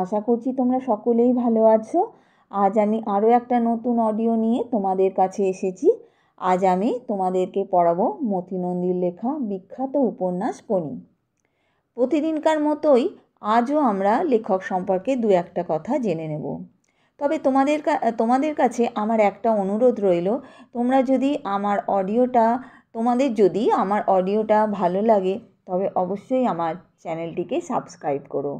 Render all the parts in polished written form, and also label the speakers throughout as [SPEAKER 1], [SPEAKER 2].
[SPEAKER 1] আশা করছি তোমরা সকলেই ভালো আছো। আজ আমি আরও একটা নতুন অডিও নিয়ে তোমাদের কাছে এসেছি। আজ আমি তোমাদেরকে পড়াবো মতি নন্দীর লেখা বিখ্যাত উপন্যাস ফণী। প্রতিদিনকার মতোই আজও আমরা লেখক সম্পর্কে দু একটা কথা জেনে নেব। তবে তোমাদের কাছে আমার একটা অনুরোধ রইল, তোমাদের যদি আমার অডিওটা ভালো লাগে তবে অবশ্যই আমার চ্যানেলটিকে সাবস্ক্রাইব করো।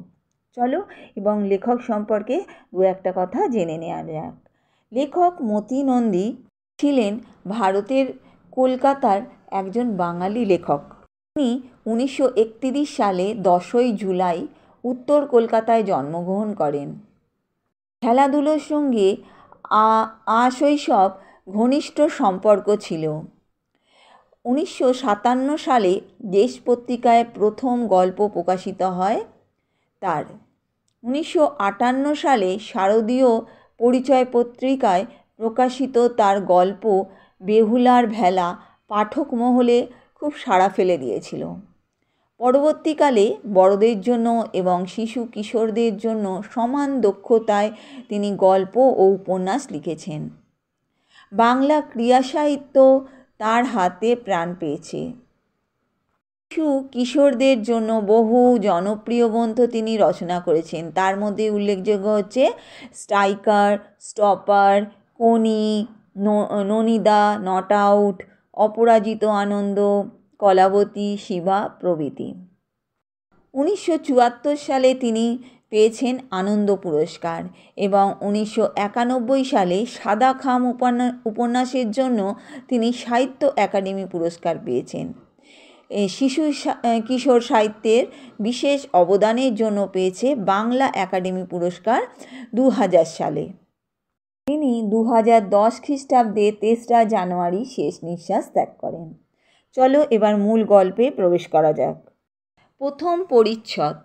[SPEAKER 1] চলো এবং লেখক সম্পর্কে দু একটা কথা জেনে নেওয়া যাক। লেখক মতি নন্দী ছিলেন ভারতের কলকাতার একজন বাঙালি লেখক। তিনি 1931 সালে 10ই জুলাই উত্তর কলকাতায় জন্মগ্রহণ করেন। খেলাধুলোর সঙ্গে আশৈশব ঘনিষ্ঠ সম্পর্ক ছিল। 1957 সালে দেশ পত্রিকায় প্রথম গল্প প্রকাশিত হয় তার। 1958 সালে শারদীয় পরিচয় পত্রিকায় প্রকাশিত তার গল্প বেহুলার ভেলা পাঠক মহলে খুব সাড়া ফেলে দিয়েছিল। পরবর্তীকালে বড়দের জন্য এবং শিশু কিশোরদের জন্য সমান দক্ষতায় তিনি গল্প ও উপন্যাস লিখেছেন। বাংলা ক্রিয়া সাহিত্য তার হাতে প্রাণ পেয়েছে। শিশু কিশোরদের জন্য বহু জনপ্রিয় গ্রন্থ তিনি রচনা করেছেন। তার মধ্যে উল্লেখযোগ্য হচ্ছে striker, stopper, Koni, Nonida, not out, Aparajito Anando, Kalabati, Shiba প্রভৃতি। 1974 সালে তিনি পেয়েছেন আনন্দ পুরস্কার এবং 1991 সালে সাদা খাম উপন্যাসের জন্য তিনি সাহিত্য একাডেমি পুরস্কার পেয়েছেন। শিশু কিশোর সাহিত্যের বিশেষ অবদানের জন্য পেয়েছে বাংলা একাডেমি পুরস্কার 2000 সালে। তিনি 2010 খ্রিস্টাব্দে 3রা জানুয়ারি শেষ নিঃশ্বাস ত্যাগ করেন। চলো এবার মূল গল্পে প্রবেশ করা যাক। প্রথম পরিচ্ছদ।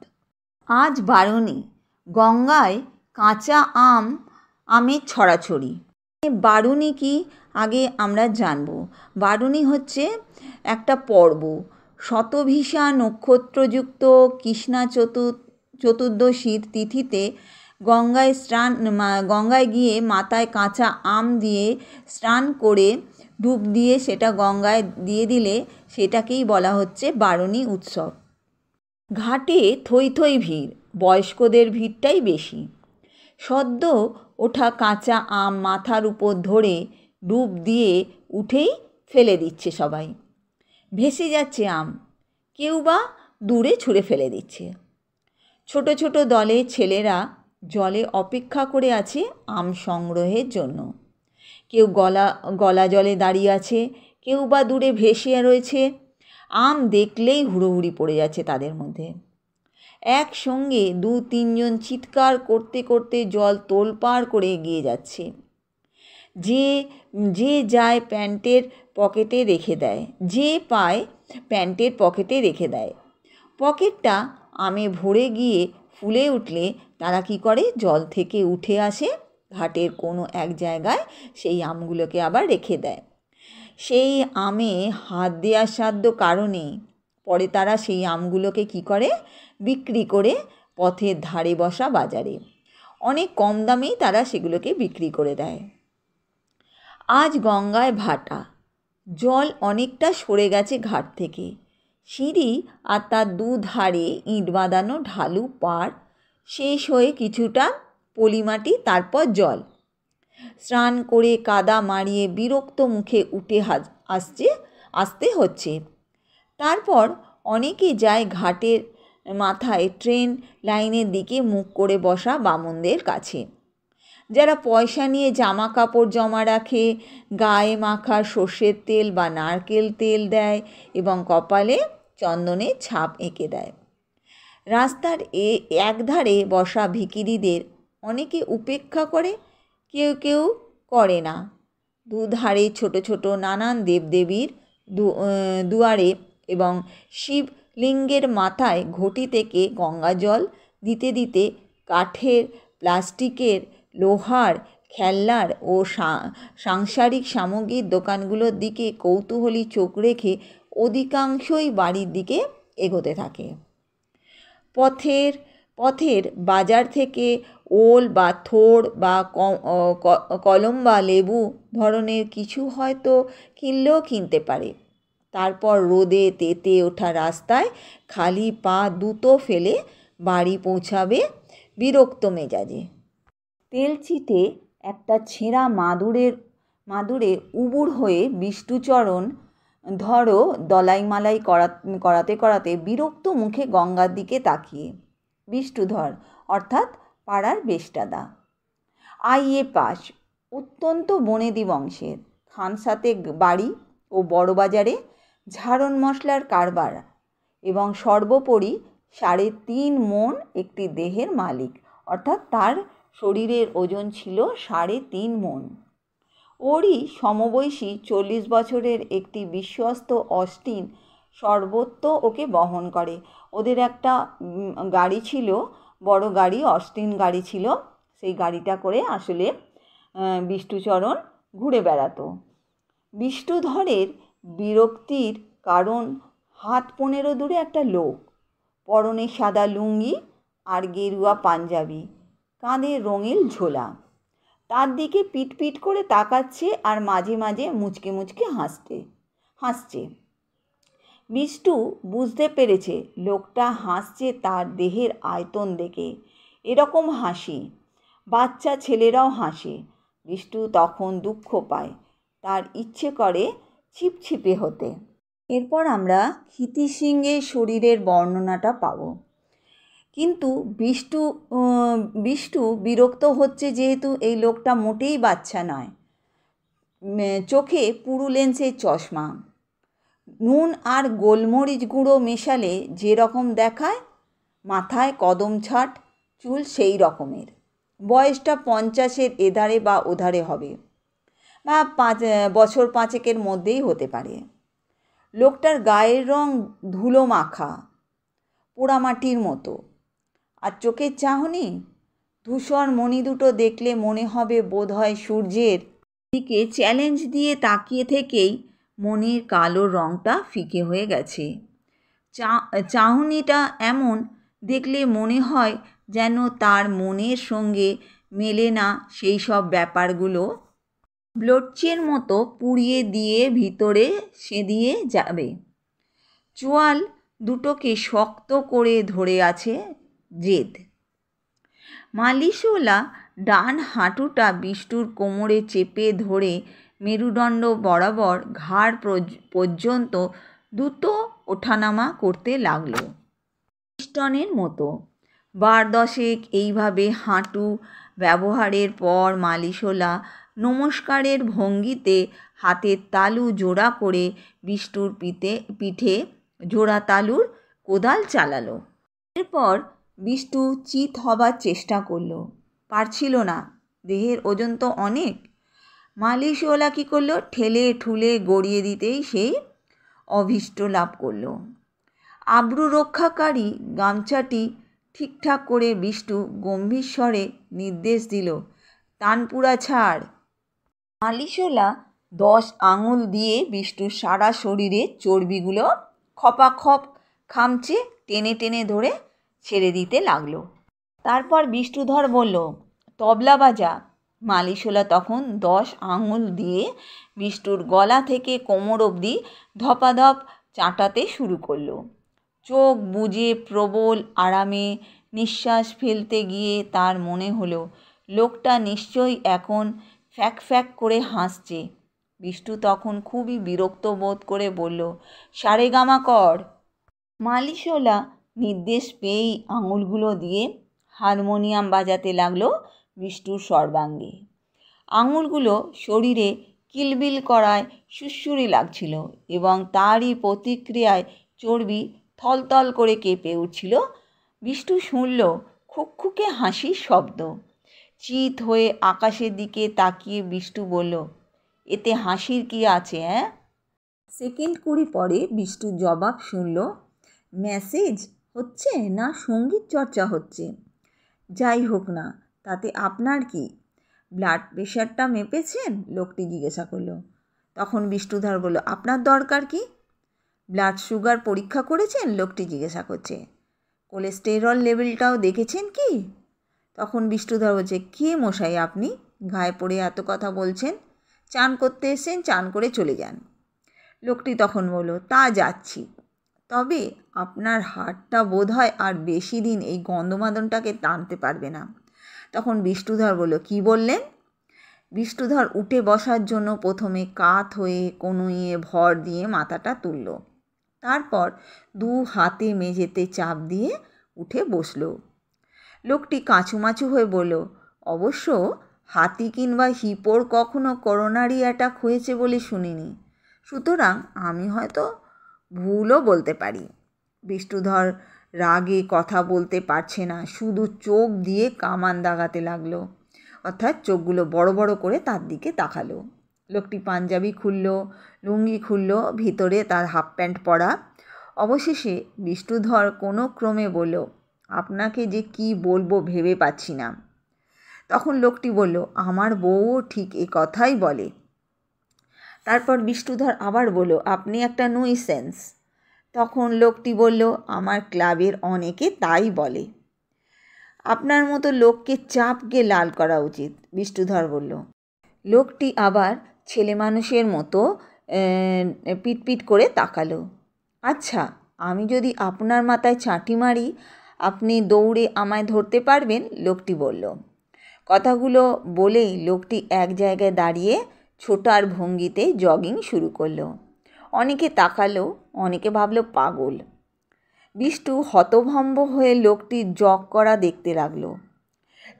[SPEAKER 1] আজ বারুণী। গঙ্গায় কাঁচা আমের ছড়াছড়ি। বারুণী কি আগে আমরা জানব। বারুণী হচ্ছে একটা পর্ব। শতভিসা নক্ষত্রযুক্ত কৃষ্ণা চতুর্দশীর তিথিতে গঙ্গায় গিয়ে মাথায় কাঁচা আম দিয়ে স্নান করে ডুব দিয়ে সেটা গঙ্গায় দিয়ে দিলে সেটাকেই বলা হচ্ছে বারুণী উৎসব। ঘাটে থই থই ভিড়, বয়স্কদের ভিড়টাই বেশি। সদ্য ওঠা কাঁচা আম মাথার উপর ধরে ডুব দিয়ে উঠেই ফেলে দিচ্ছে সবাই। ভেসে যাচ্ছে আম, কেউ বা দূরে ছুঁড়ে ফেলে দিচ্ছে। ছোট ছোট দলে ছেলেরা জলে অপেক্ষা করে আছে আম সংগ্রহের জন্য। কেউ গলা জলে দাঁড়িয়ে আছে, কেউ বা দূরে ভেসে রয়েছে। আম দেখলেই হুড়োহুড়ি পড়ে যাচ্ছে তাদের মধ্যে। একসঙ্গে 2-3 জন চিৎকার করতে করতে জল তোলপাড় করে এগিয়ে যাচ্ছে। যে যায় প্যান্টের পকেটে রেখে দেয়, যে পায় প্যান্টের পকেটে রেখে দেয়। পকেটটা আমে ভরে গিয়ে ফুলে উঠলে তারা কি করে, জল থেকে উঠে আসে, ঘাটের কোনো এক জায়গায় সেই আমগুলোকে আবার রেখে দেয়। সেই আমে হাত দেওয়ার সাধ্য কারণে পরে তারা সেই আমগুলোকে কি করে, বিক্রি করে পথের ধারে বসা বাজারে অনেক কম দামেই তারা সেগুলোকে বিক্রি করে দেয়। আজ গঙ্গায় ভাটা, জল অনেকটা সরে গেছে ঘাট থেকে। সিঁড়ি আর তার দুধারে ইট বাঁধানো ঢালু পাড় শেষ হয়ে কিছুটা পলিমাটি, তারপর জল। স্নান করে কাদা মারিয়ে বিরক্ত মুখে উঠে আসতে হচ্ছে। তারপর অনেকে যায় ঘাটের মাথায় ট্রেন লাইনের দিকে মুখ করে বসা বামুনদের কাছে, যারা পয়সা নিয়ে জামা কাপড় জমা রাখে, গায়ে মাখা সর্ষের তেল বা নারকেল তেল দেয় এবং কপালে চন্দনের ছাপ এঁকে দেয়। রাস্তার একধারে বসা ভিখিরিদের অনেকে উপেক্ষা করে, কেউ কেউ করে না। দুধারে ছোট ছোট নানান দেবদেবীর দুয়ারে এবং শিবলিঙ্গের মাথায় ঘটি থেকে গঙ্গা জল দিতে দিতে কাঠের, প্লাস্টিকের, লোহার, খেলনার ও সাংসারিক সামগ্রীর দোকানগুলোর দিকে কৌতূহলী চোখ রেখে অধিকাংশই বাড়ির দিকে এগোতে থাকে। পথের পথের বাজার থেকে ওল বা থোড় বা কলম বা লেবু ধরনের কিছু হয়তো কিনলেও কিনতে পারে। তারপর রোদে তেতে ওঠা রাস্তায় খালি পা দুটো ফেলে বাড়ি পৌঁছাবে বিরক্ত মেজাজে। তেলচিটে একটা ছেঁড়া মাদুরে উবুড় হয়ে বিষ্টুচরণ ধরো দলাইমালাই করাতে করাতে বিরক্ত মুখে গঙ্গার দিকে তাকিয়ে। বিষ্টুধর অর্থাৎ পাড়ার বেশটাদা। আইএ পাস, অত্যন্ত বনেদি বংশের, খানসাতে বাড়ি ও বড়বাজারে ঝাড়ন মশলার কারবার এবং সর্বোপরি 3.5 মণ একটি দেহের মালিক, অর্থাৎ তার শরীরের ওজন ছিল 3.5 মণ। ওরই সমবয়সী 40 বছরের একটি বিশ্বস্ত অস্টিন সর্বত্র ওকে বহন করে। ওদের একটা গাড়ি ছিল, বড় গাড়ি, অস্টিন গাড়ি ছিল। সেই গাড়িটা করে আসলে বিষ্টুচরণ ঘুরে বেড়াতো। বিষ্টুধরের বিরক্তির কারণ 15 হাত দূরে একটা লোক, পরনে সাদা লুঙ্গি আর গেরুয়া পাঞ্জাবি, কাঁধে রঙিন ঝোলা, তার দিকে পিটপিট করে তাকাচ্ছে আর মাঝে মাঝে মুচকে মুচকে হাসছে। বিষ্টু বুঝতে পেরেছে লোকটা হাসছে তার দেহের আয়তন দেখে। এরকম হাসি বাচ্চা ছেলেরাও হাসে। বিষ্টু তখন দুঃখ পায়, তার ইচ্ছে করে ছিপছিপে হতে। এরপর আমরা ক্ষিতি সিংহের শরীরের বর্ণনাটা পাব। কিন্তু বিষ্টু বিরক্ত হচ্ছে যেহেতু এই লোকটা মোটেই বাচ্চা নয়। চোখে পুরু লেন্সের চশমা, নুন আর গোলমরিচ গুঁড়ো মেশালে যেরকম দেখায়, মাথায় কদম ছাট, চুল সেই রকমের। বয়সটা 50-এর এধারে বা ওধারে হবে, বা 5 বছর 5-এর মধ্যেই হতে পারে। লোকটার গায়ের রং ধুলো মাখা, পোড়ামাটির মতো। আর চোখের চাহনি, ধূসর মণি দুটো দেখলে মনে হবে বোধহয় সূর্যের দিকে চ্যালেঞ্জ দিয়ে তাকিয়ে থেকেই মনির কালো রঙটা ফিকে হয়ে গেছে। চাহনিটা এমন দেখলে মনে হয় যেন তার মনের সঙ্গে মেলে না সেই সব ব্যাপারগুলো ব্লোটচের মতো পুড়িয়ে দিয়ে ভিতরে সেঁধিয়ে যাবে। চোয়াল দুটোকে শক্ত করে ধরে আছে জেদ। মালিশওয়ালা ডান হাঁটুটা বিষ্টুর কোমরে চেপে ধরে মেরুদণ্ড বরাবর ঘাড় পর্যন্ত দ্রুত ওঠানামা করতে লাগলো পিস্টনের মতো। 12 এইভাবে হাঁটু ব্যবহারের পর মালিশওয়ালা নমস্কারের ভঙ্গিতে হাতের তালু জোড়া করে বিষ্টুর পিঠে জোড়া তালুর কোদাল চালালো। এরপর বিষ্টু চিত হবার চেষ্টা করলো, পারছিল না, দেহের ওজন তো অনেক। মালিশওয়ালা কী করলো, ঠেলে ঠুলে গড়িয়ে দিতেই সেই অভীষ্ট লাভ করলো। আব্রু রক্ষাকারী গামছাটি ঠিকঠাক করে বিষ্টু গম্ভীর স্বরে নির্দেশ দিল, তানপুরা ছাড়। মালিশওয়ালা 10 আঙুল দিয়ে বিষ্টুর সারা শরীরে চর্বিগুলো খপাখপ খামচে টেনে টেনে ধরে ছেড়ে দিতে লাগলো। তারপর বিষ্টুধর বলল, তবলা বাজা। মালিশওয়ালা তখন 10 আঙুল দিয়ে বিষ্টুর গলা থেকে কোমর অবধি ধপাধপ চাটাতে শুরু করলো। চোখ বুজে প্রবল আরামে নিঃশ্বাস ফেলতে গিয়ে তার মনে হলো লোকটা নিশ্চয়ই এখন ফ্যাক ফ্যাক করে হাসছে। বিষ্টু তখন খুবই বিরক্ত বোধ করে বলল, সারেগামা কর। মালিশওয়ালা নির্দেশ পেয়েই আঙুলগুলো দিয়ে হারমোনিয়াম বাজাতে লাগলো বিষ্টুর সর্বাঙ্গে। আঙুলগুলো শরীরে কিলবিল করায় সুড়সুড়ি লাগছিল এবং তারই প্রতিক্রিয়ায় চর্বি থলথল করে কেঁপে উঠছিল। বিষ্টু শুনল খুকখুকে হাসির শব্দ। চিত হয়ে আকাশের দিকে তাকিয়ে বিষ্টু বলল, এতে হাসির কি আছে? সেকেন্ড 20 পরে বিষ্টু জবাব শুনল, মেসেজ হচ্ছে না সঙ্গীত চর্চা হচ্ছে? যাই হোক না, তাতে আপনার কি? ব্লাড প্রেশারটা মেপেছেন? লোকটি জিজ্ঞাসা করলো। তখন বিষ্টুধর বলল, আপনার দরকার কি? ব্লাড সুগার পরীক্ষা করেছেন? লোকটি জিজ্ঞাসা করছে। কোলেস্টেরল লেভেলটাও দেখেছেন কি? তখন বিষ্ণুধর বলছে, কে মশাই আপনি? গায়ে পড়ে এত কথা বলছেন? চান করতে এসেছেন, চান করে চলে যান। লোকটি তখন বলল, তা যাচ্ছি, তবে আপনার হাতটা বোধহয় আর বেশি দিন এই গন্ধমাদনটাকে টানতে পারবে না। তখন বিষ্ণুধর বলল, কি বললেন? বিষ্ণুধর উঠে বসার জন্য প্রথমে কাত হয়ে কনুইয়ে ভর দিয়ে মাথাটা তুলল, তারপর 2 হাতে মেঝেতে চাপ দিয়ে উঠে বসল। লোকটি কাঁচুমাচু হয়ে বলল, অবশ্য হাতি কিংবা হিপোর কখনো করোনারি অ্যাটাক হয়েছে বলে শুনিনি, সুতরাং আমি হয়তো ভুলও বলতে পারি। বিষ্ণুধর রাগে কথা বলতে পারছে না, শুধু চোখ দিয়ে কামান দাগাতে লাগলো, অর্থাৎ চোখগুলো বড় বড় করে তার দিকে তাকালো। লোকটি পাঞ্জাবি খুলল, লুঙ্গি খুলল, ভিতরে তার হাফ প্যান্ট পরা। অবশেষে বিষ্ণুধর কোনো ক্রমে বলল, আপনাকে যে কি বলবো ভেবে পাচ্ছি না। তখন লোকটি বলল, আমার বউও ঠিক এ কথাই বলে। তারপর বিষ্ণুধর আবার বলল, আপনি একটা নুইসেন্স। তখন লোকটি বলল, আমার ক্লাবের অনেকে তাই বলে। আপনার মতো লোককে চাপকে লাল করা উচিত, বিষ্ণুধর বলল। লোকটি আবার ছেলে মানুষের মতো পিটপিট করে তাকালো। আচ্ছা, আমি যদি আপনার মাথায় চাঁটি মারি, আপনি দৌড়ে আমায় ধরতে পারবেন? লোকটি বলল। কথাগুলো বলেই লোকটি এক জায়গায় দাঁড়িয়ে ছোটার ভঙ্গিতে জগিং শুরু করলো। অনেকে তাকালো, অনেকে ভাবল পাগল। বিষ্টু হতভম্ব হয়ে লোকটির জগ করা দেখতে লাগলো।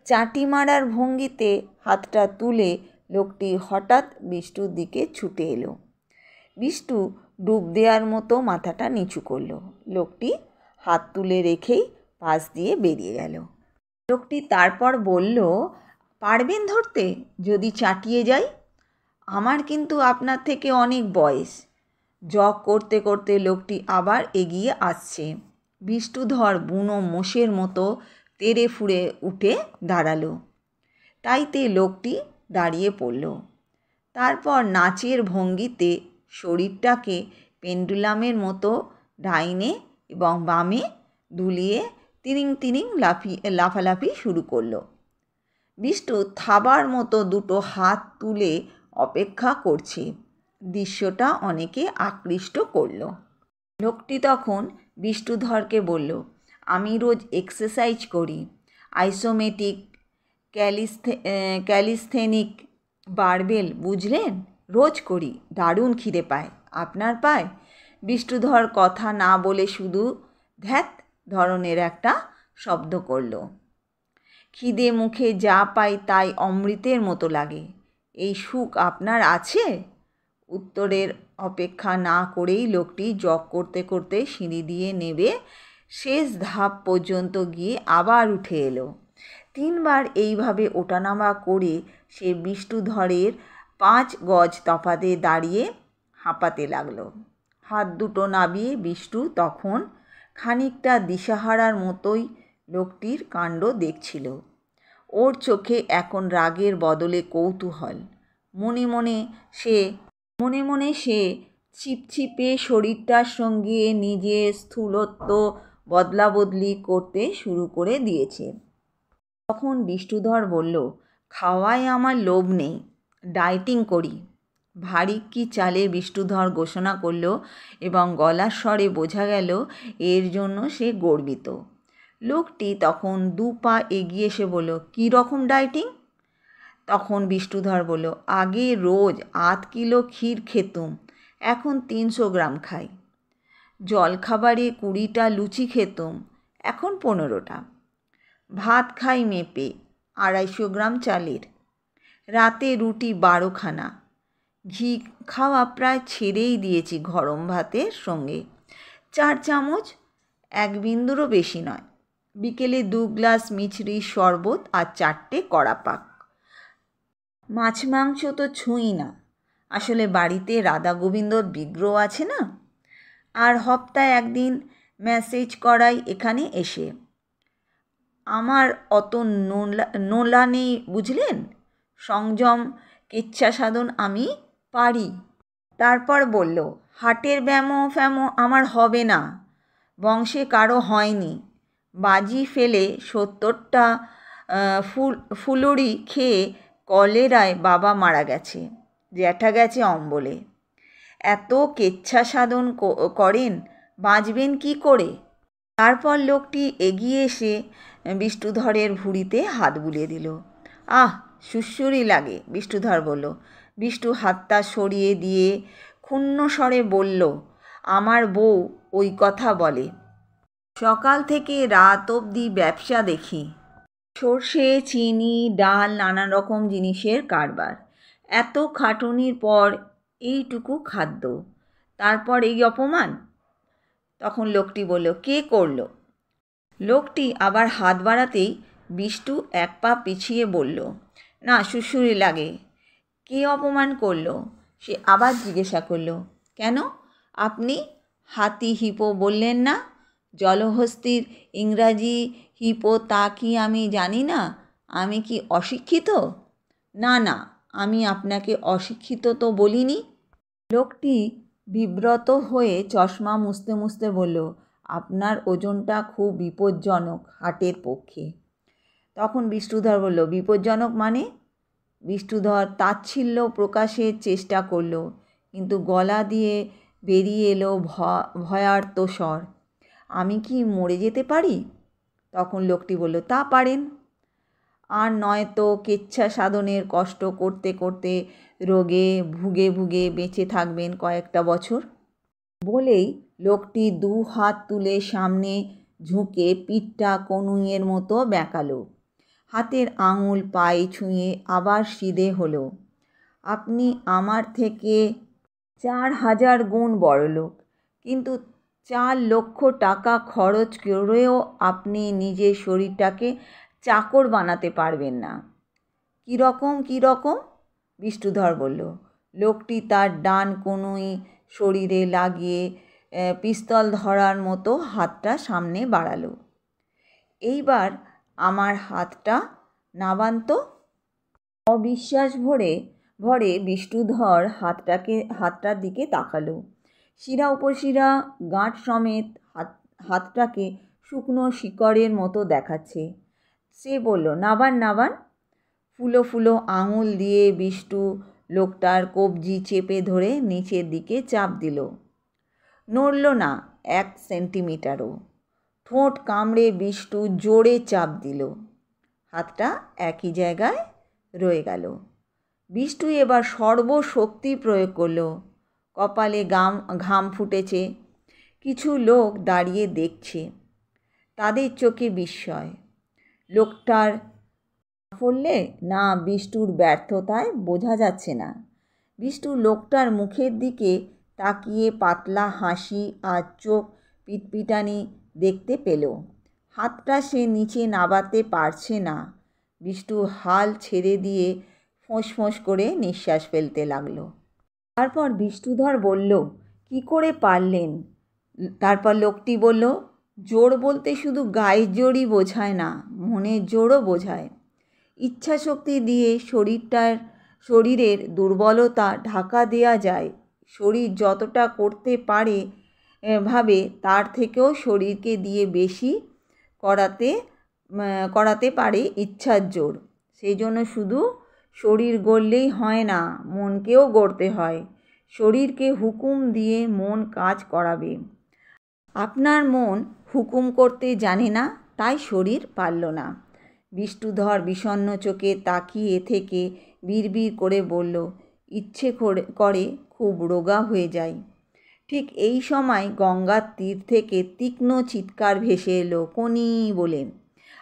[SPEAKER 1] চাঁটি মারার ভঙ্গিতে হাতটা তুলে লোকটি হঠাৎ বিষ্টুর দিকে ছুটে এলো। বিষ্টু ডুব দেওয়ার মতো মাথাটা নিচু করলো। লোকটি হাত তুলে রেখেই পাশ দিয়ে বেরিয়ে গেল। লোকটি তারপর বলল, পারবেন ধরতে যদি চাটিয়ে যাই? আমার কিন্তু আপনার থেকে অনেক বয়স। জগ করতে করতে লোকটি আবার এগিয়ে আসছে। বিষ্ণুধর বুনো মোষের মতো তেড়ে ফুঁড়ে উঠে দাঁড়ালো। তাইতে লোকটি দাঁড়িয়ে পড়ল। তারপর নাচের ভঙ্গিতে শরীরটাকে পেন্ডুলামের মতো ডাইনে এবং বামে দুলিয়ে তিরিং তিরিং লাফালাফি শুরু করলো। বিষ্টু থাবার মতো দুটো হাত তুলে অপেক্ষা করছে। দৃশ্যটা অনেকে আকৃষ্ট করল। লোকটি তখন বিষ্ণুধরকে বলল, আমি রোজ এক্সারসাইজ করি, আইসোমেটিক, ক্যালিস্থেনিক, বারবেল, বুঝলেন? রোজ করি, দারুণ খিদে পায়। আপনার পায়? বিষ্ণুধর কথা না বলে শুধু ধ্যাত ধরনের একটা শব্দ করল। খিদে মুখে যা পাই তাই অমৃতের মতো লাগে। এই সুখ আপনার আছে? উত্তরের অপেক্ষা না করেই লোকটি জগ করতে করতে সিঁড়ি দিয়ে নেমে শেষ ধাপ পর্যন্ত গিয়ে আবার উঠে এলো। 3 বার এইভাবে ওঠানামা করে সে বিষ্ণুধরের 5 গজ তফাতে দাঁড়িয়ে হাঁপাতে লাগলো। হাত দুটো নামিয়ে বিষ্টু তখন খানিকটা দিশাহারার মতোই লোকটির কাণ্ড দেখছিল। ওর চোখে এখন রাগের বদলে কৌতূহল। মনে মনে সে ছিপছিপে শরীরটার সঙ্গে নিজের স্থূলত্ব বদলাবদলি করতে শুরু করে দিয়েছে। তখন বিষ্ণুধর বলল, খাওয়ায় আমার লোভ নেই, ডায়েটিং করি। ভারী কি চালে বিষ্ণুধর ঘোষণা করল এবং গলার স্বরে বোঝা গেল এর জন্য সে গর্বিত। লোকটি তখন 2 পা এগিয়ে এসে বলল, কী রকম ডায়েটিং? তখন বিষ্ণুধর বলল, আগে রোজ 8 কিলো ক্ষীর খেতুম, এখন 300 গ্রাম খাই। জলখাবারে 20টা লুচি খেতুম, এখন 15টা। ভাত খাই মেপে 250 গ্রাম চালের। রাতে রুটি 12খানা। ঘি খাওয়া প্রায় ছেড়েই দিয়েছি গরম ভাতের সঙ্গে। 4 চামচ, 1 বিন্দুরও বেশি নয়। বিকেলে 2 গ্লাস মিছরির শরবত আর 4টে কড়া পাক। মাছ মাংস তো ছুঁই না, আসলে বাড়িতে রাধা গোবিন্দর বিগ্রহ আছে না, আর হপ্তায় 1 দিন ম্যাসেজ করাই এখানে এসে। আমার অত নোলা নেই বুঝলেন, সংযম কেচ্ছা সাধন আমি পারি। তারপর বলল, হাটের ব্যামো ফ্যামো আমার হবে না, বংশে কারো হয়নি, বাজি ফেলে 70টা ফুলুরি খেয়ে কলেরায় বাবা মারা গেছে, জ্যাঠা গেছে অম্বলে। এত কেচ্ছা সাধন করেন, বাঁচবেন কি করে? তারপর লোকটি এগিয়ে এসে বিষ্ণুধরের ভুঁড়িতে হাত বুলিয়ে দিল। আহ, সুড়সুড়ি লাগে, বিষ্ণুধর বলল। বিষ্ণু হাতটা সরিয়ে দিয়ে ক্ষুণ্ণ স্বরে বলল, আমার বউ ওই কথা বলে। সকাল থেকে রাত অবধি ব্যবসা দেখি, সর্ষে, চিনি, ডাল, নানা রকম জিনিসের কারবার। এত খাটুনির পর এইটুকু খাদ্য, তারপর এই অপমান। তখন লোকটি বলল, কে করলো? লোকটি আবার হাত বাড়াতেই বিষ্টু এক পা পিছিয়ে বলল, না, সুড়সুড়ি লাগে। কে অপমান করলো? সে আবার জিজ্ঞাসা করল, কেন? আপনি হাতি হিপো বললেন না? জলহস্তির ইংরাজি হিপো তা কি আমি জানি না? আমি কি অশিক্ষিত? না না, আমি আপনাকে অশিক্ষিত তো বলিনি। লোকটি বিব্রত হয়ে চশমা মুছতে মুছতে বলল, আপনার ওজনটা খুব বিপজ্জনক হাটের পক্ষে। তখন বিষ্ণুধর বলল, বিপজ্জনক মানে? বিষ্ণুধর তাচ্ছিল্য প্রকাশের চেষ্টা করল, কিন্তু গলা দিয়ে বেরিয়ে এলো ভয়ার্ত স্বর, আমি কি মরে যেতে পারি? তখন লোকটি বলল, তা পারেন, আর নয়তো কেচ্ছা সাধনের কষ্ট করতে করতে রোগে ভুগে ভুগে বেঁচে থাকবেন কয়েকটা বছর। বলেই লোকটি 2 হাত তুলে সামনে ঝুঁকে পিঠটা কনুইয়ের মতো বেঁকালো। হাতের আঙুল পায়ে ছুঁয়ে আবার সিধে হলো। আপনি আমার থেকে 4000 গুণ বড়লোক, কিন্তু 4 লক্ষ টাকা খরচ করেও আপনি নিজের শরীরটাকে চাকর বানাতে পারবেন না। কীরকম কীরকম? বিষ্ণুধর বলল। লোকটি তার ডান কনুই শরীরে লাগিয়ে পিস্তল ধরার মতো হাতটা সামনে বাড়ালো। এইবার আমার হাতটা নাবান তো। অবিশ্বাস ভরে বিষ্ণুধর হাতটার দিকে তাকালো। শিরা উপশিরা গাঁট সমেত হাতটাকে শুকনো শিকড়ের মতো দেখাচ্ছে। সে বলল, নাবান নাবান। ফুলো ফুলো আঙুল দিয়ে বিষ্টু লোকটার কবজি চেপে ধরে নিচের দিকে চাপ দিল। নড়ল না 1 সেন্টিমিটারও। ঠোঁট কামড়ে বিষ্টু জোরে চাপ দিল। হাতটা একই জায়গায় রয়ে গেল। বিষ্টু এবার সর্বশক্তি প্রয়োগ করল। কপালে ঘাম ফুটেছে। কিছু লোক দাঁড়িয়ে দেখছে, তাদের চোখে বিস্ময়। লোকটার সাফল্যে না বিষ্টুর ব্যর্থতায় বোঝা যাচ্ছে না। বিষ্টু লোকটার মুখের দিকে তাকিয়ে পাতলা হাসি আর চোখ পিটপিটানি দেখতে পেল। হাতটা সে নিচে নাবাতে পারছে না। বিষ্টু হাল ছেড়ে দিয়ে ফোঁস করে নিঃশ্বাস ফেলতে লাগলো। তারপর বিষ্ণুধর বলল, কি করে পারলেন? তারপর লোকটি বলল, জোর বলতে শুধু গায়ের জোরই বোঝায় না, মনের জোরও বোঝায়। ইচ্ছাশক্তি দিয়ে শরীরের দুর্বলতা ঢাকা দেওয়া যায়। শরীর যতটা করতে পারে ভাবে তার থেকেও শরীরকে দিয়ে বেশি করাতে পারে ইচ্ছার জোর। সেই জন্য শুধু শরীর গড়লেই হয় না, মনকেও গড়তে হয়। শরীরকে হুকুম দিয়ে মন কাজ করাবে। আপনার মন হুকুম করতে জানে না, তাই শরীর পারল না। বিষ্ণুধর বিষণ্ণ চোখে তাকিয়ে থেকে বিড়বিড় করে বলল, ইচ্ছে করে খুব রোগা হয়ে যায়। ঠিক এই সময় গঙ্গার তীর থেকে তীক্ষ্ণ চিৎকার ভেসে এলো, কোনি বলে।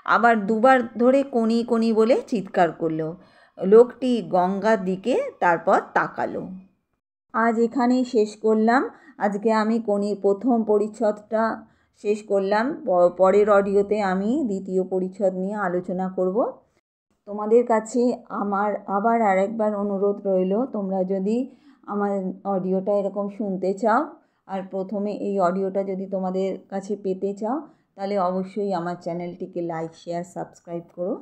[SPEAKER 1] আবার 2 বার ধরে কোনি কোনি বলে চিৎকার করলো। লোকটি গঙ্গার দিকে তারপর তাকালো। আজ এখানেই শেষ করলাম। আজকে আমি কোনির প্রথম পরিচ্ছদটা শেষ করলাম। পরের অডিওতে আমি দ্বিতীয় পরিচ্ছদ নিয়ে আলোচনা করব। তোমাদের কাছে আমার আবার আরেকবার অনুরোধ রইল, তোমরা যদি আমার অডিওটা এরকম শুনতে চাও আর প্রথমে এই অডিওটা যদি তোমাদের কাছে পেতে চাও, তাহলে অবশ্যই আমার চ্যানেলটিকে লাইক, শেয়ার, সাবস্ক্রাইব করো।